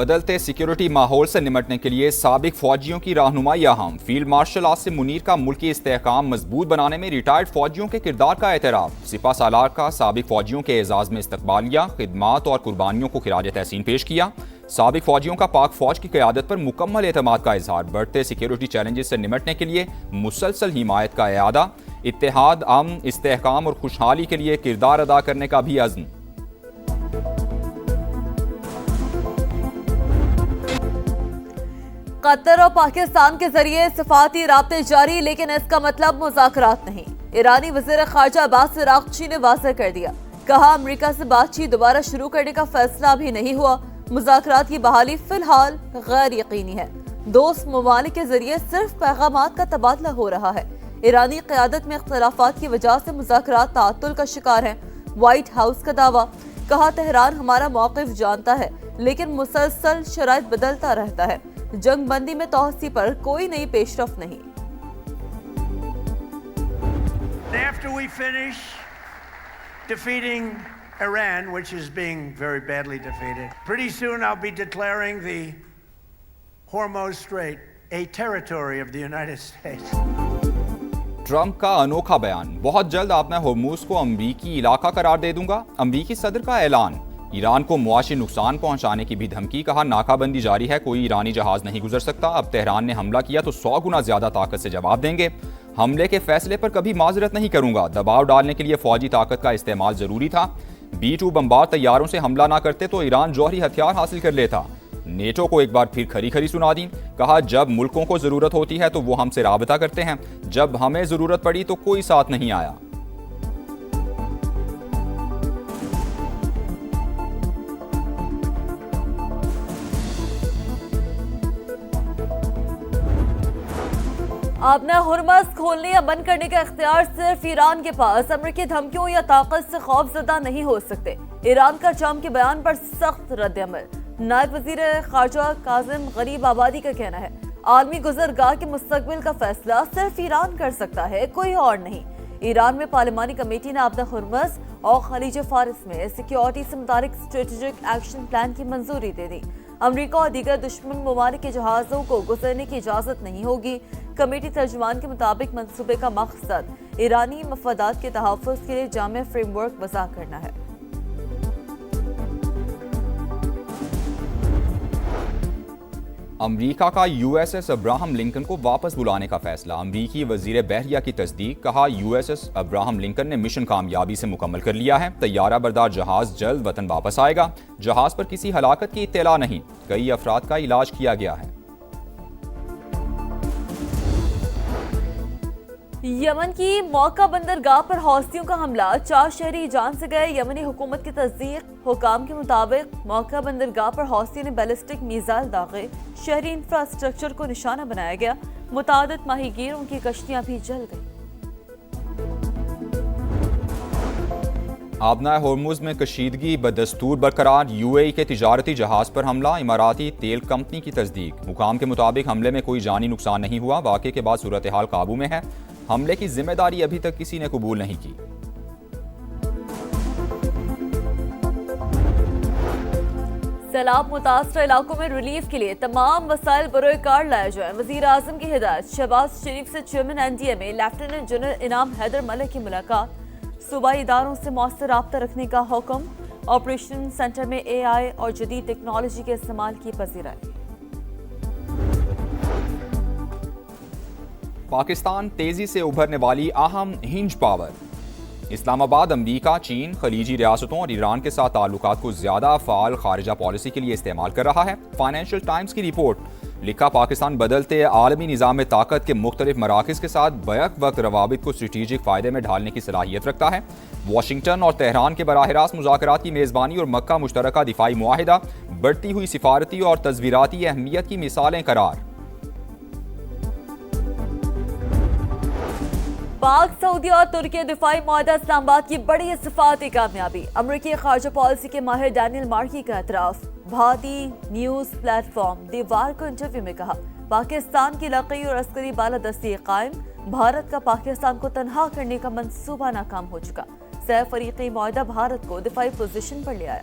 بدلتے سیکیورٹی ماحول سے نمٹنے کے لیے سابق فوجیوں کی رہنمائی اہم۔ فیلڈ مارشل عاصم منیر کا ملکی استحکام مضبوط بنانے میں ریٹائرڈ فوجیوں کے کردار کا اعتراف۔ سپہ سالار کا سابق فوجیوں کے اعزاز میں استقبالیہ، خدمات اور قربانیوں کو خراج تحسین پیش کیا۔ سابق فوجیوں کا پاک فوج کی قیادت پر مکمل اعتماد کا اظہار۔ بڑھتے سیکیورٹی چیلنجز سے نمٹنے کے لیے مسلسل حمایت کا اعادہ۔ اتحاد، امن، استحکام اور خوشحالی کے لیے کردار ادا کرنے کا بھی عزم۔ قطر اور پاکستان کے ذریعے سفارتی رابطے جاری، لیکن اس کا مطلب مذاکرات نہیں۔ ایرانی وزیر خارجہ عباس عراقچی نے واضح کر دیا، کہا امریکہ سے بات چیت دوبارہ شروع کرنے کا فیصلہ ابھی نہیں ہوا۔ مذاکرات کی بحالی فی الحال غیر یقینی ہے۔ دوست ممالک کے ذریعے صرف پیغامات کا تبادلہ ہو رہا ہے۔ ایرانی قیادت میں اختلافات کی وجہ سے مذاکرات تعطل کا شکار ہیں۔ وائٹ ہاؤس کا دعویٰ، کہا تہران ہمارا موقف جانتا ہے لیکن مسلسل شرائط بدلتا رہتا ہے۔ جنگ بندی میں توسیع پر کوئی نئی پیش رفت نہیں۔ After we finish defeating Iran, which is being very badly defeated, pretty soon I'll be declaring the Hormuz Strait a territory of the United States. Trump کا انوکھا بیان، بہت جلد آپ میں ہرموز کو امریکی علاقہ قرار دے دوں گا۔ امریکی صدر کا اعلان۔ ایران کو معاشی نقصان پہنچانے کی بھی دھمکی، کہا ناکہ بندی جاری ہے، کوئی ایرانی جہاز نہیں گزر سکتا۔ اب تہران نے حملہ کیا تو 100 گنا زیادہ طاقت سے جواب دیں گے۔ حملے کے فیصلے پر کبھی معذرت نہیں کروں گا۔ دباؤ ڈالنے کے لیے فوجی طاقت کا استعمال ضروری تھا۔ B-2 بمبار طیاروں سے حملہ نہ کرتے تو ایران جوہری ہتھیار حاصل کر لیتا۔ نیٹو کو ایک بار پھر کھری کھری سنا دی، کہا جب ملکوں کو ضرورت ہوتی ہے تو وہ ہم سے رابطہ کرتے ہیں، جب ہمیں ضرورت پڑی تو کوئی ساتھ نہیں آیا۔ آبنہ ہرمز کھولنے یا بند کرنے کا اختیار صرف ایران کے پاس۔ امریکی دھمکیوں یا طاقت سے خوف زدہ نہیں ہو سکتے۔ ایران کا ٹرمپ کے بیان پر سخت رد عمل۔ نائب وزیر خارجہ کاظم غریب آبادی کا کہنا ہے، عالمی گزرگاہ کے مستقبل کا فیصلہ صرف ایران کر سکتا ہے، کوئی اور نہیں۔ ایران میں پارلیمانی کمیٹی نے آبنہ ہرمز اور خلیج فارس میں سیکیورٹی سے متعلق اسٹریٹجک ایکشن پلان کی منظوری دے دی۔ امریکہ اور دیگر دشمن ممالک کے جہازوں کو گزرنے کی اجازت نہیں ہوگی۔ کمیٹی ترجمان کے مطابق منصوبے کا مقصد ایرانی مفادات کے تحفظ کے لیے جامع فریم ورک وضع کرنا ہے۔ امریکہ کا USS ابراہم لنکن کو واپس بلانے کا فیصلہ۔ امریکی وزیر بحریہ کی تصدیق، کہا USS ابراہم لنکن نے مشن کامیابی سے مکمل کر لیا ہے۔ طیارہ بردار جہاز جلد وطن واپس آئے گا۔ جہاز پر کسی ہلاکت کی اطلاع نہیں، کئی افراد کا علاج کیا گیا ہے۔ یمن کی موقع بندرگاہ پر حوثیوں کا حملہ، 4 شہری جان سے گئے۔ یمنی حکومت کی تصدیق، حکام کے مطابق موقع بندرگاہ پر حوثیوں نے بیلسٹک میزائل داغے، شہری انفراسٹرکچر کو نشانہ بنایا گیا۔ متعدد ماہی گیروں کی کشتیاں بھی جل گئیں۔ آبنہ ہرمز میں کشیدگی بدستور برقرار، UAE کے تجارتی جہاز پر حملہ، اماراتی تیل کمپنی کی تصدیق۔ حکام کے مطابق حملے میں کوئی جانی نقصان نہیں ہوا، واقعے کے بعد صورتحال قابو میں ہے۔ حملے کی ذمہ داری ابھی تک کسی نے قبول نہیں کی۔ سیلاب متاثرہ علاقوں میں ریلیف کے لیے تمام وسائل بروئے کار لائے جائیں۔ وزیر اعظم کی ہدایت۔ شہباز شریف سے چیئرمین NDA میں لیفٹیننٹ جنرل انعام حیدر ملک کی ملاقات۔ صوبائی اداروں سے مؤثر رابطہ رکھنے کا حکم۔ آپریشن سینٹر میں AI اور جدید ٹیکنالوجی کے استعمال کی پذیرائی۔ پاکستان تیزی سے ابھرنے والی اہم ہنج پاور۔ اسلام آباد امریکہ، چین، خلیجی ریاستوں اور ایران کے ساتھ تعلقات کو زیادہ فعال خارجہ پالیسی کے لیے استعمال کر رہا ہے۔ فائنینشل ٹائمز کی رپورٹ، لکھا پاکستان بدلتے عالمی نظام طاقت کے مختلف مراکز کے ساتھ بیک وقت روابط کو اسٹریٹجک فائدے میں ڈھالنے کی صلاحیت رکھتا ہے۔ واشنگٹن اور تہران کے براہ راست مذاکرات کی میزبانی اور مکہ مشترکہ دفاعی معاہدہ بڑھتی ہوئی سفارتی اور تصویراتی اہمیت کی مثالیں قرار۔ پاک، سعودی اور ترکی دفاعی معاہدہ اسلام آباد کی بڑی سفارتی کامیابی۔ امریکی خارجہ پالیسی کے ماہر ڈینیل مارکی کا اعتراف۔ بھارتی نیوز پلیٹ فارم دیوار کو انٹرویو میں کہا، پاکستان کی علاقائی اور عسکری بالادستی قائم، بھارت کا پاکستان کو تنہا کرنے کا منصوبہ ناکام ہو چکا۔ سہ فریقی معاہدہ بھارت کو دفاعی پوزیشن پر لے آیا۔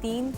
3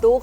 2